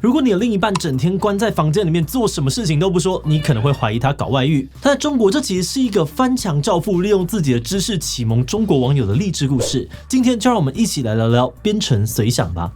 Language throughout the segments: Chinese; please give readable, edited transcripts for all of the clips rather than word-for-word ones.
如果你的另一半整天关在房间里面做什么事情都不说，你可能会怀疑他搞外遇。但在中国，这其实是一个翻墙教父利用自己的知识启蒙中国网友的励志故事。今天就让我们一起来聊聊编程随想吧。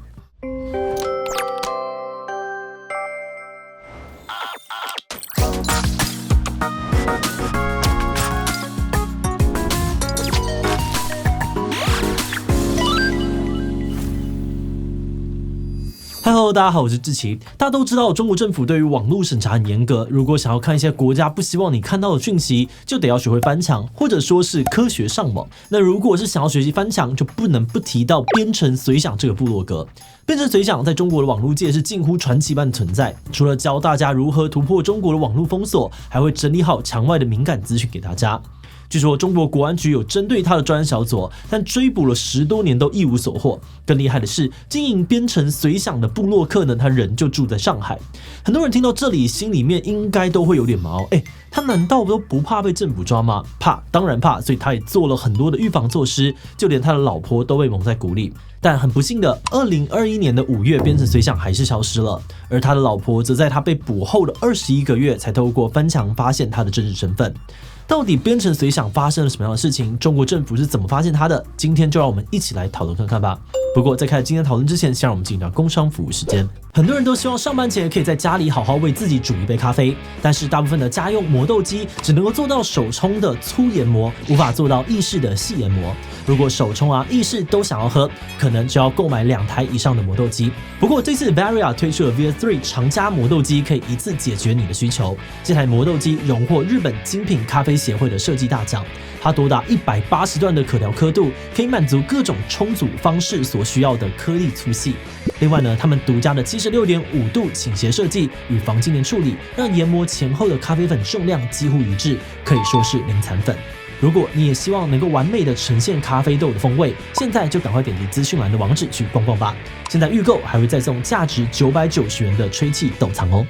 Hello， 大家好，我是志奇。大家都知道，中国政府对于网络审查很严格。如果想要看一些国家不希望你看到的讯息，就得要学会翻墙，或者说是科学上网。那如果是想要学习翻墙，就不能不提到编程随想这个部落格。编程随想在中国的网络界是近乎传奇般的存在。除了教大家如何突破中国的网络封锁，还会整理好墙外的敏感资讯给大家。据说中国国安局有针对他的专案小组，但追捕了10多年都一无所获。更厉害的是，经营编程随想的部落客呢，他人就住在上海。很多人听到这里，心里面应该都会有点毛。他难道都不怕被政府抓吗？怕，当然怕。所以他也做了很多的预防措施，就连他的老婆都被蒙在鼓里。但很不幸的，2021年的5月，编程随想还是消失了，而他的老婆则在他被捕后的21个月，才透过翻墙发现他的真实身份。到底编程随想发生了什么样的事情？中国政府是怎么发现它的？今天就让我们一起来讨论看看吧。不过在开始今天讨论之前，先让我们进入到工商服务时间。很多人都希望上班前可以在家里好好为自己煮一杯咖啡，但是大部分的家用磨豆机只能够做到手冲的粗研磨，无法做到意式的细研磨。如果手冲意式都想要喝，可能就要购买2台以上的磨豆机。不过这次 Varia 推出了 VS3 长加磨豆机，可以一次解决你的需求。这台磨豆机荣获日本精品咖啡协会的设计大奖，它多达180段的可调刻度，可以满足各种冲煮方式所需要的颗粒粗细。另外呢，他们独家的76.5度倾斜设计与防静电处理，让研磨前后的咖啡粉重量几乎一致，可以说是零残粉。如果你也希望能够完美的呈现咖啡豆的风味，现在就赶快点击资讯栏的网址去逛逛吧。现在预购还会再送价值990元的吹气豆仓哦。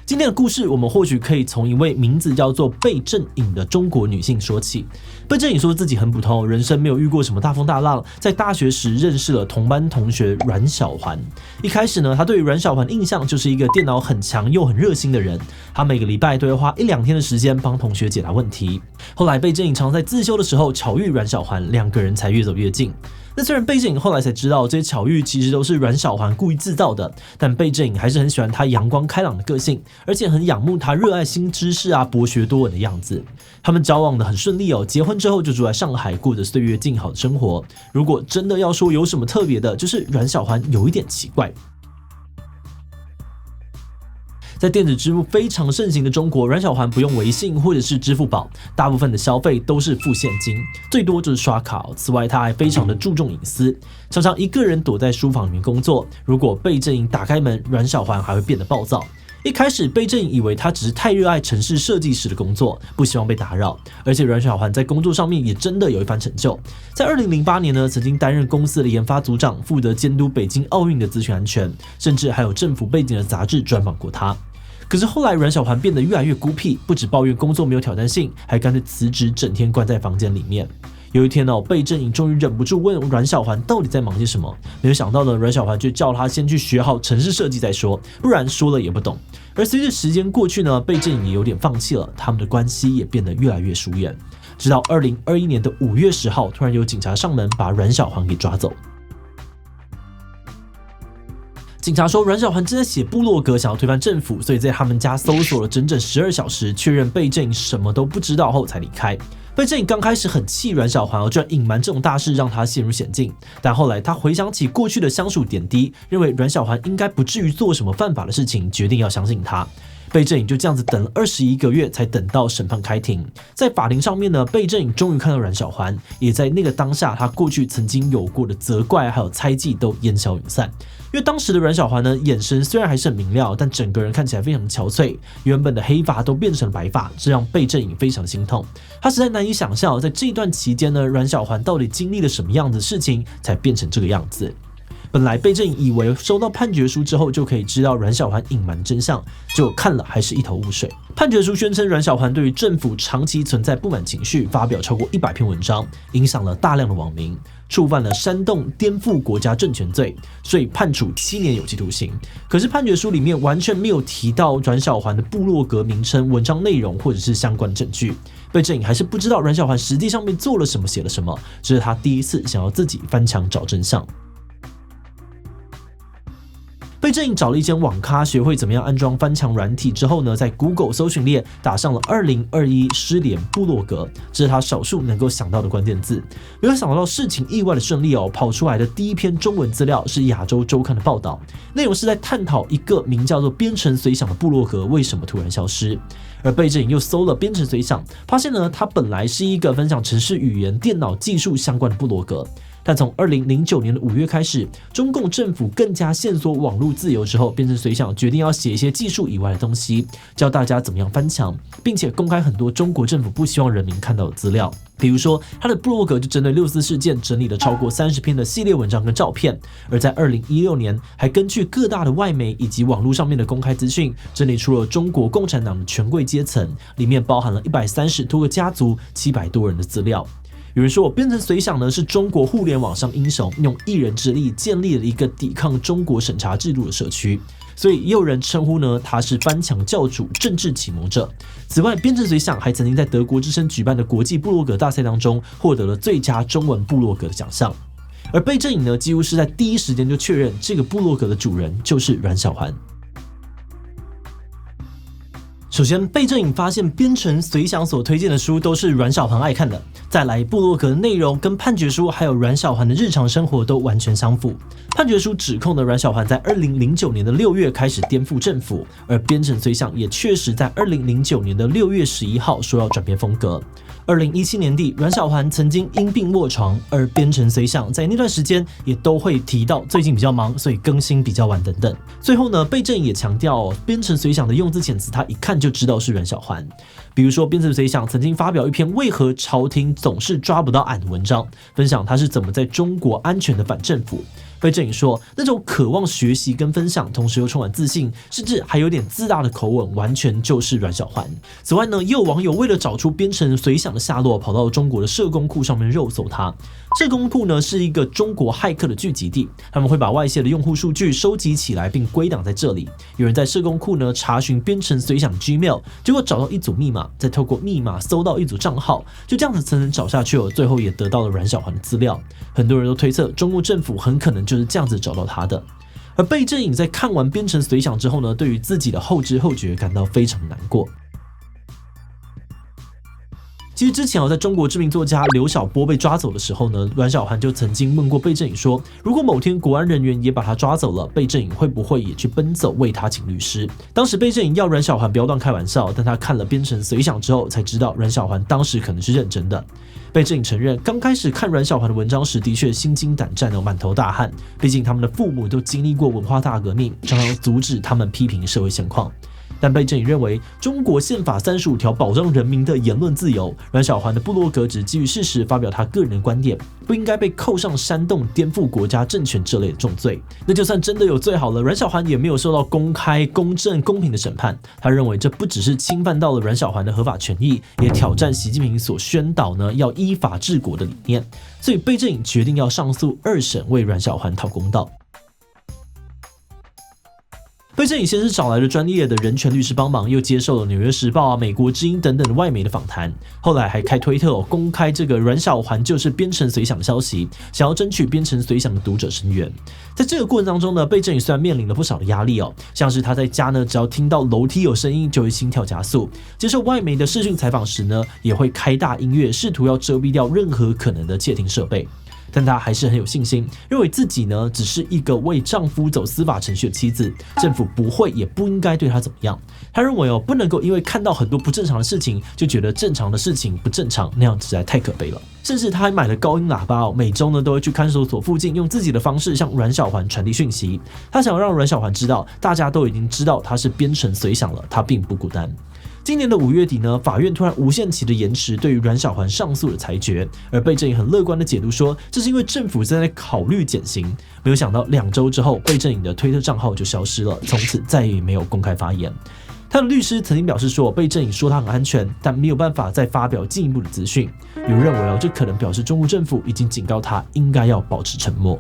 今天的故事，我们或许可以从一位名字叫做贝正颖的中国女性说起。贝正颖说自己很普通，人生没有遇过什么大风大浪。在大学时认识了同班同学阮小环。一开始呢，她对于阮小环的印象就是一个电脑很强又很热心的人。她每个礼拜都会花1-2天的时间帮同学解答问题。后来贝正颖常在自修的时候巧遇阮小环，2个人才越走越近。那虽然贝正颖后来才知道这些巧遇其实都是阮小环故意制造的，但贝正颖还是很喜欢她阳光开朗的个性，而且很仰慕她热爱新知识博学多闻的样子。他们交往的很顺利哦，结婚之后就住在上海，过着岁月静好的生活。如果真的要说有什么特别的，就是阮小环有一点奇怪。在电子支付非常盛行的中国，阮小环不用微信或者是支付宝，大部分的消费都是付现金，最多就是刷卡。此外，她还非常的注重隐私，常常一个人躲在书房里面工作。如果贝正颖打开门，阮小环还会变得暴躁。一开始，贝正颖以为他只是太热爱程式设计师的工作，不希望被打扰。而且阮小环在工作上面也真的有一番成就。在2008年呢，曾经担任公司的研发组长，负责监督北京奥运的资讯安全，甚至还有政府背景的杂志专访过他。可是后来阮小环变得越来越孤僻，不只抱怨工作没有挑战性，还干脆辞职，整天关在房间里面。有一天贝正颖终于忍不住问阮小环到底在忙些什么，没有想到呢，阮小环就叫他先去学好程式设计再说，不然说了也不懂。而随着时间过去呢，贝正颖也有点放弃了，他们的关系也变得越来越疏远。直到2021年的5月10号，突然有警察上门把阮小环给抓走。警察说，阮小环正在写部落格，想要推翻政府，所以在他们家搜索了整整12小时，确认贝正颖什么都不知道后才离开。贝正颖刚开始很气阮小环，居然隐瞒这种大事，让他陷入险境。但后来他回想起过去的相处点滴，认为阮小环应该不至于做什么犯法的事情，决定要相信他。贝正颖就这样子等了21个月，才等到审判开庭。在法庭上面呢，贝正颖终于看到阮小环，也在那个当下，他过去曾经有过的责怪还有猜忌都烟消云散。因为当时的阮小环呢，眼神虽然还是很明亮，但整个人看起来非常憔悴，原本的黑发都变成了白发，这让贝正颖非常心痛。他实在难以想象，在这一段期间呢，阮小环到底经历了什么样的事情，才变成这个样子。本来贝正颖以为收到判决书之后就可以知道阮小环隐瞒真相，结果看了还是一头雾水。判决书宣称阮小环对于政府长期存在不满情绪，发表超过100篇文章，影响了大量的网民，触犯了煽动颠覆国家政权罪，所以判处7年有期徒刑。可是判决书里面完全没有提到阮小环的部落格名称、文章内容或者是相关证据。贝正颖还是不知道阮小环实际上面做了什么、写了什么，这是他第一次想要自己翻墙找真相。贝正颖找了一间网咖学会怎么样安装翻墙软体之后呢，在 Google 搜寻列打上了2021失联部落格，这是他少数能够想到的关键字。没有想到事情意外的顺利哦，跑出来的第一篇中文资料是亚洲周刊的报道，内容是在探讨一个名叫做编程随想的部落格为什么突然消失。而贝正颖又搜了编程随想，发现呢，它本来是一个分享程式语言、电脑技术相关的部落格。但从2009年的5月开始，中共政府更加限缩网络自由之后，编程随想决定要写一些技术以外的东西，教大家怎么样翻墙，并且公开很多中国政府不希望人民看到的资料。比如说，他的部落格就针对6·4事件整理了超过30篇的系列文章跟照片，而在2016年还根据各大的外媒以及网络上面的公开资讯，整理出了中国共产党的权贵阶层，里面包含了130多个家族、700多人的资料。有人说，编程随想呢是中国互联网上英雄用一人之力建立了一个抵抗中国审查制度的社区，所以也有人称呼呢他是翻墙教主、政治启蒙者。此外，编程随想还曾经在德国之声举办的国际部落格大赛当中获得了最佳中文部落格的奖项。而贝正颖呢，几乎是在第一时间就确认这个部落格的主人就是阮小环。首先，贝正颖发现编程随想所推荐的书都是阮小环爱看的。再来，部落格的内容跟判决书还有阮小环的日常生活都完全相符。判决书指控的阮小环在2009年的6月开始颠覆政府，而编程随想也确实在2009年的6月11号说要转变风格。2017年底，阮小环曾经因病卧床，而编程随想在那段时间也都会提到最近比较忙，所以更新比较晚等等。最后呢，贝正颖也强调，编程随想的用字遣词他一看就知道是阮小环。比如说，编程随想曾经发表一篇为何朝廷总是抓不到俺的文章，分享他是怎么在中国安全的反政府。贝正颖说，那种渴望学习跟分享，同时又充满自信，甚至还有点自大的口吻，完全就是阮小环。此外呢，也有网友为了找出编程随想的下落，跑到中国的社工库上面肉搜他。社工库呢是一个中国骇客的聚集地，他们会把外泄的用户数据收集起来并归档在这里。有人在社工库呢查询编程随想 Gmail， 结果找到一组密码，再透过密码搜到一组账号，就这样子层层找下去了，最后也得到了阮小环的资料。很多人都推测，中共政府很可能就是这样子找到他的。而贝正颖在看完编程随想之后呢，对于自己的后知后觉感到非常难过。其实之前在中国知名作家刘晓波被抓走的时候呢，阮小环就曾经问过贝正颖说，如果某天国安人员也把他抓走了，贝正颖会不会也去奔走为他请律师？当时贝正颖要阮小环不要乱开玩笑，但他看了编程随想之后才知道阮小环当时可能是认真的。贝正颖承认，刚开始看阮小环的文章时，的确心惊胆战，满头大汗。毕竟他们的父母都经历过文化大革命，常常阻止他们批评社会现况。但贝正颖认为，中国宪法35条保障人民的言论自由，阮小环的部落格只基于事实发表他个人的观点，不应该被扣上煽动、颠覆国家政权这类的重罪。那就算真的有罪好了，阮小环也没有受到公开、公正、公平的审判。他认为这不只是侵犯到了阮小环的合法权益，也挑战习近平所宣导呢要依法治国的理念。所以贝正颖决定要上诉2审，为阮小环讨公道。贝正颖先是找来了专业的人权律师帮忙，又接受了《纽约时报》美国之音等等的外媒的访谈，后来还开推特公开这个阮小环就是编程随想的消息，想要争取编程随想的读者声援。在这个过程当中呢，贝正颖虽然面临了不少的压力像是他在家呢，只要听到楼梯有声音就会心跳加速，接受外媒的视讯采访时呢，也会开大音乐，试图要遮蔽掉任何可能的窃听设备。但她还是很有信心，认为自己呢只是一个为丈夫走司法程序的妻子，政府不会也不应该对她怎么样。她认为不能够因为看到很多不正常的事情就觉得正常的事情不正常，那样实在太可悲了。甚至她还买了高音喇叭每周呢都会去看守所附近，用自己的方式向阮小环传递讯息。她想让阮小环知道，大家都已经知道她是编程随想了，她并不孤单。今年的5月底呢，法院突然无限期的延迟对于阮小环上诉的裁决，而贝正颖很乐观的解读说，这是因为政府正在考虑减刑。没有想到2周之后，贝正颖的推特账号就消失了，从此再也没有公开发言。他的律师曾经表示说，贝正颖说他很安全，但没有办法再发表进一步的资讯。有人认为这可能表示中国政府已经警告他应该要保持沉默。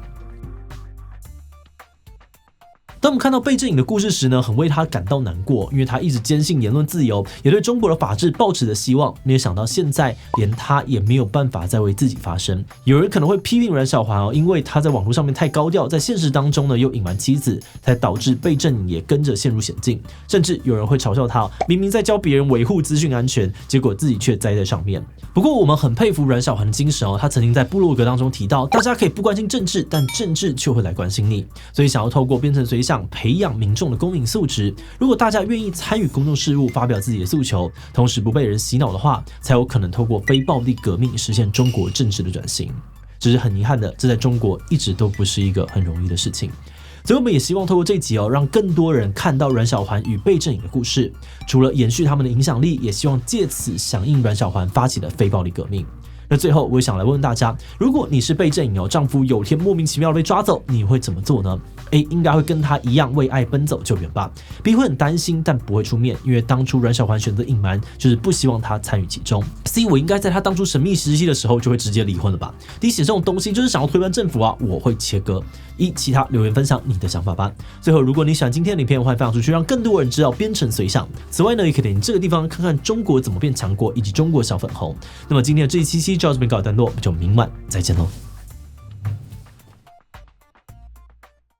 当我们看到贝正颖的故事时呢，很为他感到难过，因为他一直坚信言论自由，也对中国的法治抱持着希望。没有想到现在连他也没有办法再为自己发声。有人可能会批评阮小环因为他在网络上面太高调，在现实当中呢又隐瞒妻子，才导致贝正颖也跟着陷入险境。甚至有人会嘲笑他，明明在教别人维护资讯安全，结果自己却栽在上面。不过我们很佩服阮小环的精神他曾经在部落格当中提到，大家可以不关心政治，但政治却会来关心你。所以想要透过编程随想培养民众的公民素质，如果大家愿意参与公众事务，发表自己的诉求，同时不被人洗脑的话，才有可能透过非暴力革命实现中国政治的转型。只是很遗憾的，这在中国一直都不是一个很容易的事情。所以我们也希望透过这集让更多人看到阮小环与贝正颖的故事，除了延续他们的影响力，也希望借此响应阮小环发起的非暴力革命。那最后，我也想来问问大家，如果你是贝正颖丈夫有天莫名其妙的被抓走，你会怎么做呢？ A 应该会跟他一样为爱奔走救援吧。B 会很担心，但不会出面，因为当初阮小环选择隐瞒，就是不希望他参与其中。C 我应该在他当初神秘实习的时候就会直接离婚了吧。D 写这种东西就是想要推翻政府我会切割。其他留言分享你的想法吧。最后，如果你喜欢今天的影片，欢迎分享出去，让更多人知道编程随想。此外呢，也可以点这个地方看看中国怎么变强国，以及中国小粉红。那么今天的这一期就到这边告一段落，我们就明晚再见喽。